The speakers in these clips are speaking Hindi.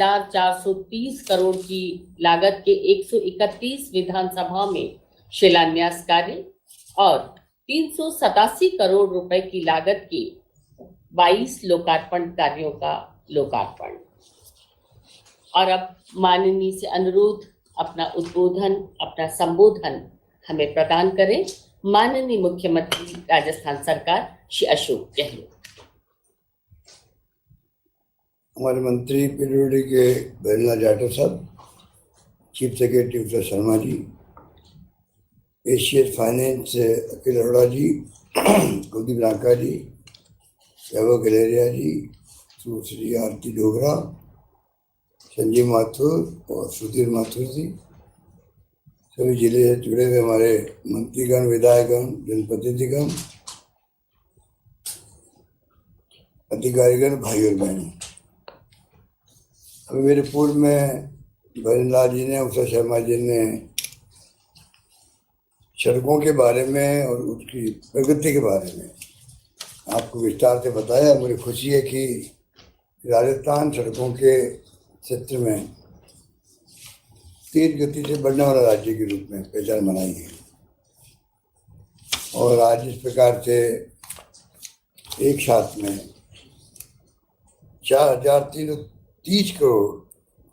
430 करोड़ की लागत के 131 विधानसभा में शिलान्यास कार्य और 387 करोड़ रुपए की लागत के 22 लोकार्पण कार्यों का लोकार्पण। और अब माननीय से अनुरोध अपना उद्बोधन, अपना संबोधन हमें प्रदान करें माननीय मुख्यमंत्री राजस्थान सरकार श्री अशोक गहलोत। हमारे मंत्री पीडब्ल्यूडी के भैरला जाटव साहब, चीफ सेक्रेटरी उत्तर शर्मा जी, एशियन फाइनेंस अखिल अरोड़ा जी, कुलदीप रांका जी, वैभव गलेरिया जी, सुश्री आरती डोगरा, संजीव माथुर और सुधीर माथुर जी, सभी जिले से जुड़े हुए हमारे मंत्रीगण, विधायकगण, जनप्रतिनिधिगण, अधिकारीगण, भाई और बहनों। अभी मेरे पूर्व में भजनलाल जी ने, उत्तर शर्मा जी ने सड़कों के बारे में और उसकी प्रगति के बारे में आपको विस्तार से बताया। मुझे खुशी है कि राजस्थान सड़कों के क्षेत्र में तेज गति से बढ़ने वाला राज्य के रूप में पहचान बनाई है। और आज इस प्रकार से एक साथ में 4,330 करोड़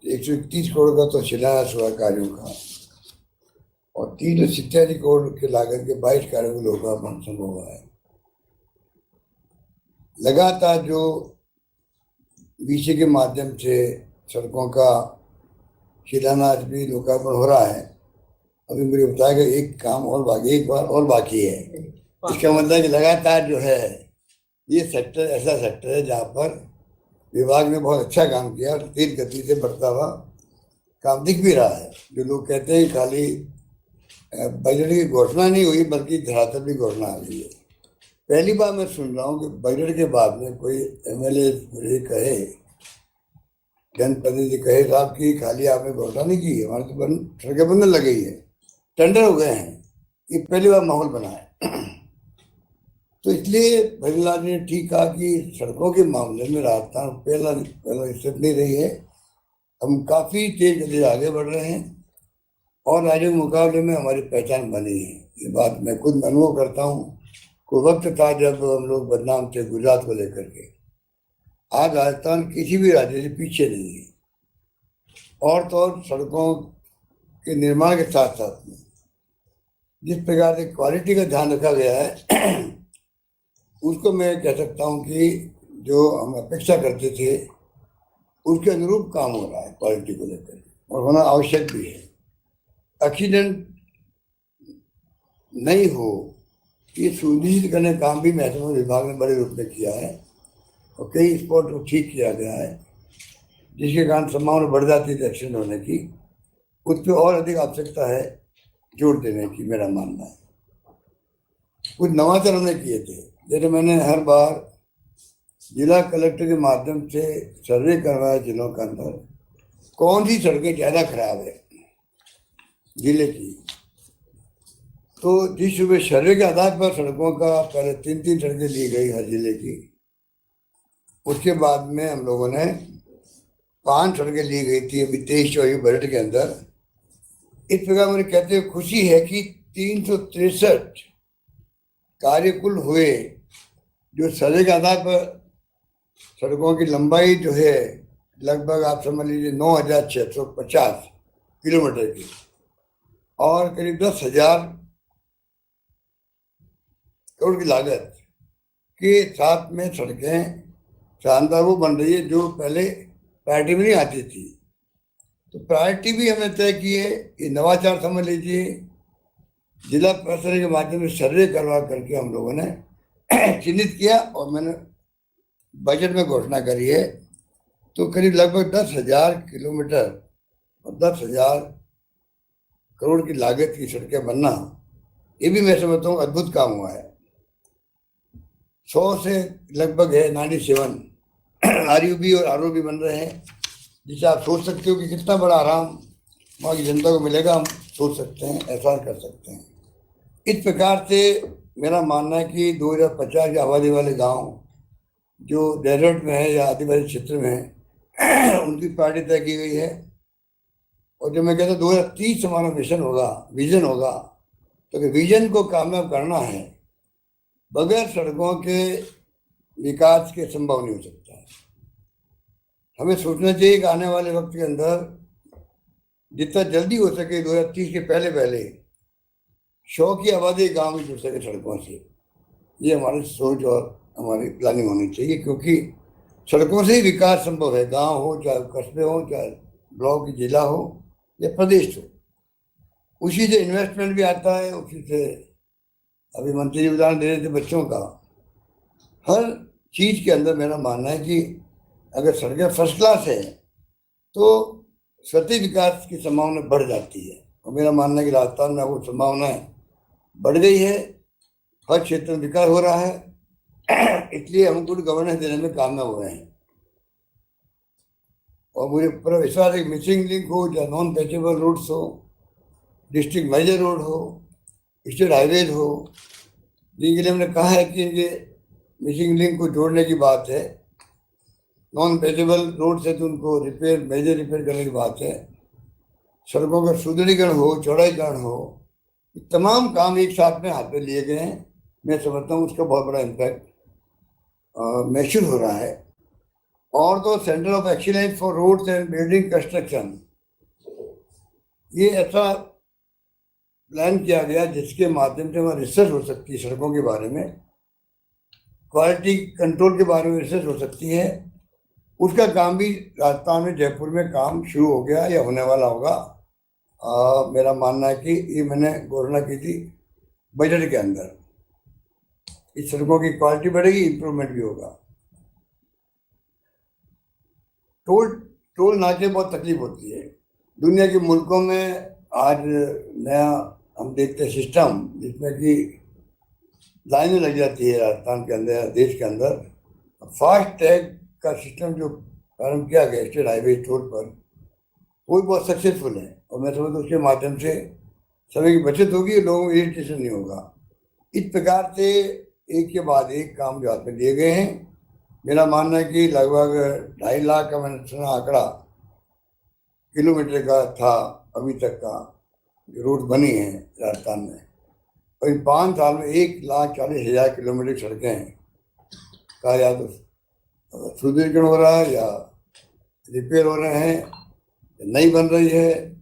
131 करोड़ का तो शिलान्यास हुआ कार्यों का और 387 करोड़ के लागत के 22 कार्यों का लोकार्पण संभव हुआ है। लगातार जो बीसी के माध्यम से सड़कों का शिलान्यास भी लोकार्पण हो रहा है। अभी मुझे बताया कि एक काम और बाकी, एक बार और बाकी है। इसका मतलब कि लगातार जो है ये सेक्टर ऐसा सेक्टर है जहाँ पर विभाग ने बहुत अच्छा काम किया और तेज गति से बढ़ता हुआ काम दिख भी रहा है। जो लोग कहते हैं खाली बजट की घोषणा नहीं हुई बल्कि धरातल भी घोषणा आ गई है। पहली बार मैं सुन रहा हूँ कि बजट के बाद में कोई एमएलए मुझे कहे, जनप्रतिनिधि कहे साहब कि खाली आपने घोषणा नहीं की, हमारे तो सड़कें बनने लग गई है, टेंडर हो गए हैं। ये पहली बार माहौल बना है। तो इसलिए भजनलाल जी ने ठीक कहा कि सड़कों के मामले में राजस्थान पहला स्थिति नहीं रही है। हम काफ़ी तेज गति आगे बढ़ रहे हैं और राज्यों के मुकाबले में हमारी पहचान बनी है। ये बात मैं खुद अनुभव करता हूँ। कोई वक्त था जब हम लोग बदनाम थे गुजरात को लेकर के। आज राजस्थान किसी भी राज्य से पीछे नहीं है। और तो और सड़कों के निर्माण के साथ साथ में जिस प्रकार से क्वालिटी का ध्यान रखा गया है उसको मैं कह सकता हूँ कि जो हम अपेक्षा करते थे उसके अनुरूप काम हो रहा है क्वालिटी को लेकर, और होना आवश्यक भी है। एक्सीडेंट नहीं हो ये सुनिश्चित करने का काम भी महकमा विभाग ने बड़े रूप में किया है और कई स्पॉट को ठीक किया गया है जिसके कारण संभावना बढ़ जाती है एक्सीडेंट होने की। उस पर और अधिक आवश्यकता है जोर देने की, मेरा मानना है। कुछ नवाचार हमने किए थे, जैसे मैंने हर बार जिला कलेक्टर के माध्यम से सर्वे करवाया जिलों के अंदर कौन सी सड़कें ज़्यादा खराब है जिले की। तो जिस सुबह सर्वे के आधार पर सड़कों का पहले 3 सड़कें ली गई हर जिले की, उसके बाद में हम लोगों ने 5 सड़कें ली गई थी अभी 23-24 बजट के अंदर। इस प्रकार मुझे कहते हुए खुशी है कि 363 कार्य कुल हुए जो सर्वे के आधार पर सड़कों की लंबाई जो है लगभग आप समझ लीजिए 9,650 किलोमीटर की और करीब 10,000 करोड़ की लागत के साथ में सड़कें शानदार वो बन रही है जो पहले प्रायोरिटी में नहीं आती थी। तो प्रायोरिटी भी हमने तय की है। ये नवाचार समझ लीजिए, जिला परिषद के माध्यम से सर्वे करवा करके हम लोगों ने चिन्हित किया और मैंने बजट में घोषणा करी है। तो करीब लगभग 10,000 किलोमीटर और 10,000 करोड़ की लागत की सड़कें बनना, ये भी मैं समझता हूँ अद्भुत काम हुआ है। 100 से लगभग है 97 आरयूबी और आरओबी बन रहे हैं, जिसे आप सोच सकते हो कि कितना बड़ा आराम वहाँ की जनता को मिलेगा। हम सोच सकते हैं, एहसास कर सकते हैं। इस प्रकार से मेरा मानना है कि 2050 की आबादी वाले गांव जो डेजर्ट में है या आदिवासी क्षेत्र में है, उनकी पार्टी तय की गई है। और जब मैं कहता हूँ 2030 हमारा मिशन होगा, विजन होगा, तो विजन को कामयाब करना है, बगैर सड़कों के विकास के संभव नहीं हो सकता है। हमें सोचना चाहिए कि आने वाले वक्त के अंदर जितना जल्दी हो सके 2030 के पहले पहले 100 की आबादी गांव में जुड़ सके सड़कों से। ये हमारी सोच और हमारी प्लानिंग होनी चाहिए, क्योंकि सड़कों से ही विकास संभव है। गांव हो, चाहे कस्बे हो, चाहे ब्लॉक जिला हो या प्रदेश हो, उसी से इन्वेस्टमेंट भी आता है। उसी से अभी मंत्री जी उदाहरण दे रहे थे बच्चों का। हर चीज के अंदर मेरा मानना है कि अगर सड़कें फर्स्ट क्लास है तो सतत विकास की संभावना बढ़ जाती है। और मेरा मानना है कि राजस्थान में वो संभावनाएं बढ़ गई है, हर क्षेत्र में विकास हो रहा है। इसलिए हम गुड गवर्नेंस देने में कामयाब हो रहे हैं। और मुझे पूरा विश्वास है कि मिसिंग लिंक हो, या नॉन पैचेबल रोड्स हो, डिस्ट्रिक्ट मेजर रोड हो, स्टेट हाईवेज हो, जिनके लिए हमने कहा है कि इनके मिसिंग लिंक को जोड़ने की बात है। नॉन पैचेबल रोड से तो उनको रिपेयर, मेजर रिपेयर करने की बात है। सड़कों का सुदृढ़ीकरण हो, चौड़ाईकरण हो, तमाम काम एक साथ में हाथ में लिए गए हैं। मैं समझता हूँ उसका बहुत बड़ा इम्पैक्ट महसूस हो रहा है। और तो centre of excellence for roads and building construction, ये ऐसा प्लान किया गया जिसके माध्यम से वहाँ रिसर्च हो सकती है सड़कों के बारे में, क्वालिटी कंट्रोल के बारे में रिसर्च हो सकती है। उसका काम भी राजस्थान में, जयपुर में काम शुरू हो गया या होने वाला होगा। मेरा मानना है कि ये मैंने घोषणा की थी बजट के अंदर। इस सड़कों की क्वालिटी बढ़ेगी, इंप्रूवमेंट भी होगा। टोल नाके बहुत तकलीफ होती है। दुनिया के मुल्कों में आज नया हम देखते हैं सिस्टम, जिसमें कि लाइनें लग जाती है राजस्थान के अंदर, देश के अंदर। फास्ट टैग का सिस्टम जो प्रारंभ किया गया स्टेट हाईवे टोल पर, वो भी बहुत सक्सेसफुल है। और मैं समझता हूँ उसके माध्यम से समय की बचत होगी, लोगों को इरिटेशन नहीं होगा। इस प्रकार से एक के बाद एक काम जो हाथ में लिए गए हैं। मेरा मानना है कि लगभग 2.5 लाख का मैंने सुना आंकड़ा किलोमीटर का था अभी तक का जो रोड बनी है राजस्थान में। और इन 5 साल में 1,40,000 किलोमीटर सड़कें का या तो सुदृढ़ीकरण हो रहा है या रिपेयर हो रहे हैं, नहीं बन रही है।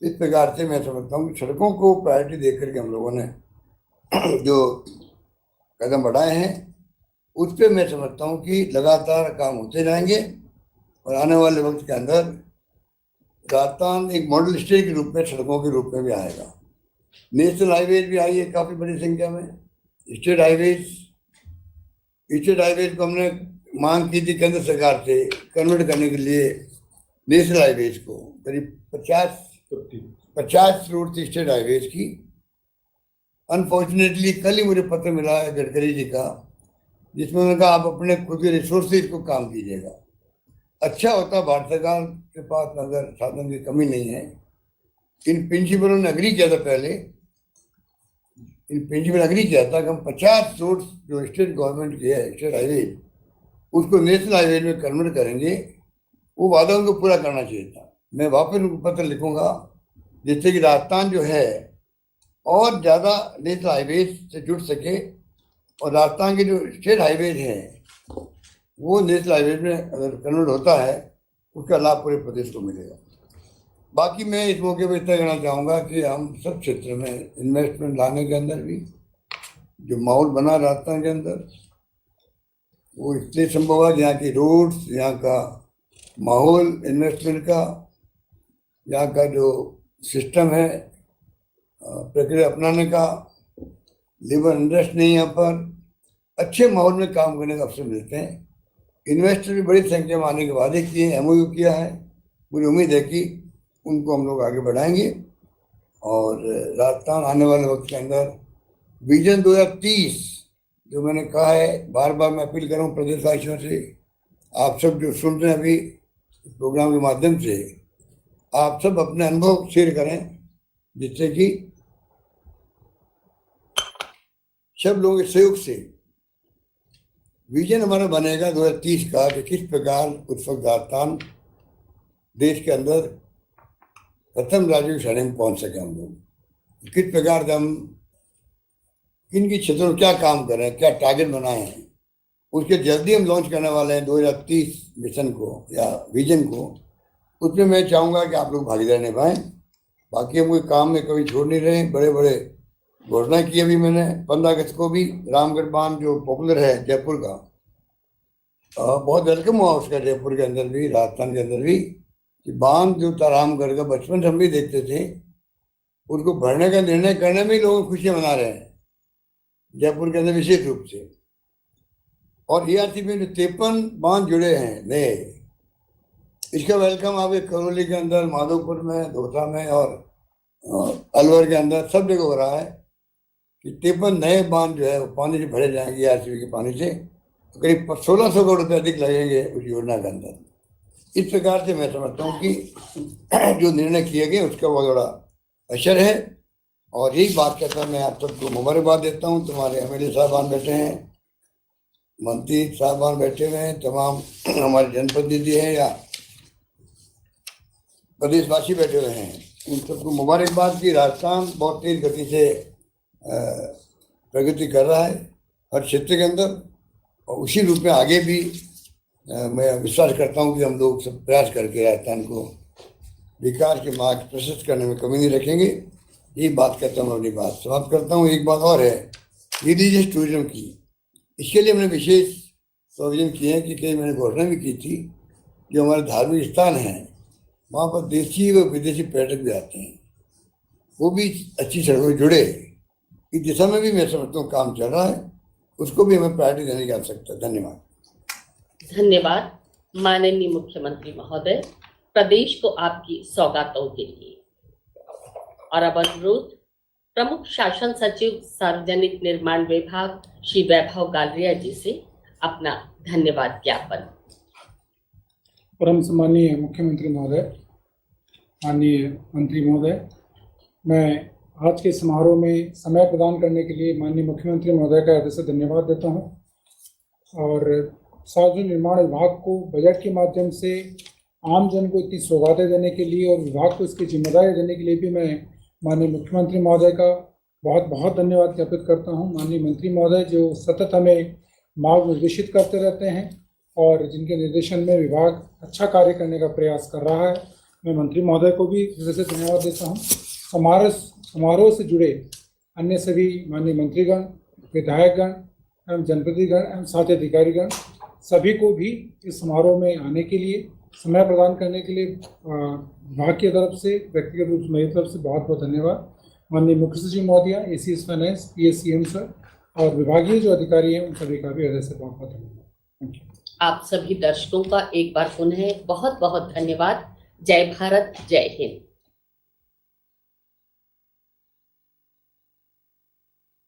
इस प्रकार से मैं समझता हूँ कि सड़कों को प्रायोरिटी देख करके हम लोगों ने जो कदम बढ़ाए हैं, उस पर मैं समझता हूँ कि लगातार काम होते जाएंगे। और आने वाले वक्त के अंदर राजस्थान एक मॉडल स्टेट के रूप में, सड़कों के रूप में भी आएगा। नेशनल हाईवेज भी आई है काफ़ी बड़ी संख्या में। स्टेट हाईवेज को हमने मांग की थी केंद्र सरकार से कन्वर्ट करने के लिए नेशनल हाईवेज को। करीब 50 रोड थी स्टेट हाईवेज की। अनफॉर्चुनेटली कल ही मुझे पत्र मिला है गडकरी जी का, जिसमें उन्होंने कहा आप अपने खुद के रिसोर्सेज को काम कीजिएगा। अच्छा होता, भारत सरकार के पास अगर साधन की कमी नहीं है। इन प्रिंसिपलों ने अग्री किया था पहले, अग्री किया था कि हम 50 रोड जो स्टेट गवर्नमेंट की है स्टेट हाईवे, उसको नेशनल हाईवे में कन्वर्ट करेंगे। वो वादा उनको पूरा करना चाहिए था। मैं वापस उनको पत्र लिखूंगा जिससे कि राजस्थान जो है और ज़्यादा नेशनल हाईवे से जुड़ सके, और राजस्थान के जो स्टेट हाईवेज हैं वो नेशनल हाईवे में अगर कन्वर्ट होता है, उसका लाभ पूरे प्रदेश को मिलेगा। बाकी मैं इस मौके पर इतना कहना चाहूँगा कि हम सब क्षेत्र में इन्वेस्टमेंट लाने के अंदर भी जो माहौल बना राजस्थान के अंदर, वो इसलिए संभव है यहाँ की रोड्स, यहाँ का माहौल इन्वेस्टमेंट का, यहाँ का जो सिस्टम है प्रक्रिया अपनाने का, लेबर इंटरेस्ट नहीं, यहाँ पर अच्छे माहौल में काम करने का अवसर मिलते हैं। इन्वेस्टर भी बड़ी संख्या में आने के वादे किए, एमओयू किया है। मुझे उम्मीद है कि उनको हम लोग आगे बढ़ाएंगे और राजस्थान आने वाले वक्त के अंदर विजन 2030 जो मैंने कहा है, बार बार मैं अपील कर रहा हूँ प्रदेशवासियों से, आप सब जो सुन रहे हैं अभी प्रोग्राम के माध्यम से, आप सब अपने अनुभव शेयर करें, जिससे कि सब लोगों के सहयोग से विजन हमारा बनेगा 2030 का कि किस प्रकार उत्सवदातान देश के अंदर प्रथम राज्य की श्रेणी में पहुंच सके हम लोग, किस प्रकार से हम किन की क्षेत्रों में क्या काम कर रहे हैं, क्या टारगेट बनाए हैं, उसके जल्दी हम लॉन्च करने वाले हैं 2030 मिशन को या विजन को। उसमें मैं चाहूँगा कि आप लोग भागीदारी निभाएं। बाकी हम कोई काम में कभी छोड़ नहीं रहे। बड़े बड़े घोषणा की अभी मैंने 15 अगस्त को भी रामगढ़ बांध जो पॉपुलर है जयपुर का, बहुत वेलकम हुआ उसका जयपुर के अंदर भी, राजस्थान के अंदर भी, कि बांध जो था रामगढ़ का बचपन से हम भी देखते थे, उसको भरने का निर्णय करने में ही लोग खुशियाँ मना रहे हैं जयपुर के अंदर विशेष रूप से। और ERC में 53 बांध जुड़े हैं नए, इसका वेलकम आपके करौली के अंदर, माधोपुर में, दौसा में और अलवर के अंदर सब जगह हो रहा है कि 53 नए बांध जो है वो पानी से भरे जाएंगे ERC के पानी से। तो करीब 1600 करोड़ रुपये अधिक लगेंगे उस योजना के अंदर। इस प्रकार से मैं समझता हूँ कि जो निर्णय किए गए उसका बहुत बड़ा असर है। और यही बात कहता मैं आप सबको मुबारकबाद देता हूँ। तुम्हारे MLA साहबान बैठे हैं, मंत्री साहबान बैठे हुए हैं, तमाम हमारे जनप्रतिनिधि हैं या प्रदेशवासी बैठे हुए हैं, उन सबको मुबारकबाद की। राजस्थान बहुत तेज गति से प्रगति कर रहा है हर क्षेत्र के अंदर, और उसी रूप में आगे भी मैं विश्वास करता हूं कि हम लोग सब प्रयास करके राजस्थान को विकास के मार्ग प्रशस्त करने में कमी नहीं रखेंगे। यही बात कहता हूँ, अपनी बात समाप्त करता हूँ। एक बात और है रिलीजियस टूरिज्म की, इसके लिए मैंने विशेष प्रोविजन किए हैं कि कई मैंने घोषणा भी की थी, जो हमारे धार्मिक स्थान हैं वहाँ पर देशी व विदेशी पर्यटक भी आते हैं, वो भी अच्छी सड़कों जुड़े। इस दिशा में भी मैं समझता हूँ काम चल रहा है, उसको भी हमें प्रायोरिटी देने की आवश्यकता है। धन्यवाद। धन्यवाद माननीय मुख्यमंत्री महोदय, प्रदेश को आपकी सौगातों के लिए। और अब अनुरोध प्रमुख शासन सचिव सार्वजनिक निर्माण विभाग श्री वैभव गालरिया जी से अपना धन्यवाद ज्ञापन। परम सम्मानीय मुख्यमंत्री महोदय, माननीय मंत्री महोदय, मैं आज के समारोह में समय प्रदान करने के लिए माननीय मुख्यमंत्री महोदय का हृदय से धन्यवाद देता हूं। और सार्वजनिक निर्माण विभाग को बजट के माध्यम से आम जन को इतनी सौगातें देने के लिए और विभाग को इसकी जिम्मेदारी देने के लिए भी मैं माननीय मुख्यमंत्री महोदय का बहुत बहुत धन्यवाद ज्ञापित करता हूं। माननीय मंत्री महोदय जो सतत हमें मार्ग निर्देशित करते रहते हैं और जिनके निर्देशन में विभाग अच्छा कार्य करने का प्रयास कर रहा है, मैं मंत्री महोदय को भी हृदय से धन्यवाद देता हूँ। समारोह से जुड़े अन्य सभी माननीय मंत्रीगण, विधायकगण एवं जनप्रतिनिधिगण एवं साथ अधिकारीगण सभी को भी इस समारोह में आने के लिए, समय प्रदान करने के लिए विभाग की तरफ से, व्यक्तिगत रूप से मेरी तरफ से बहुत बहुत धन्यवाद। माननीय मुख्य सचिव महोदया, ACS फाइनेंस, PSCM सर और विभागीय जो अधिकारी हैं उन सभी का भी हृदय से बहुत बहुत धन्यवाद। Thank you. आप सभी दर्शकों का एक बार पुनः बहुत बहुत धन्यवाद। जय भारत, जय हिंद।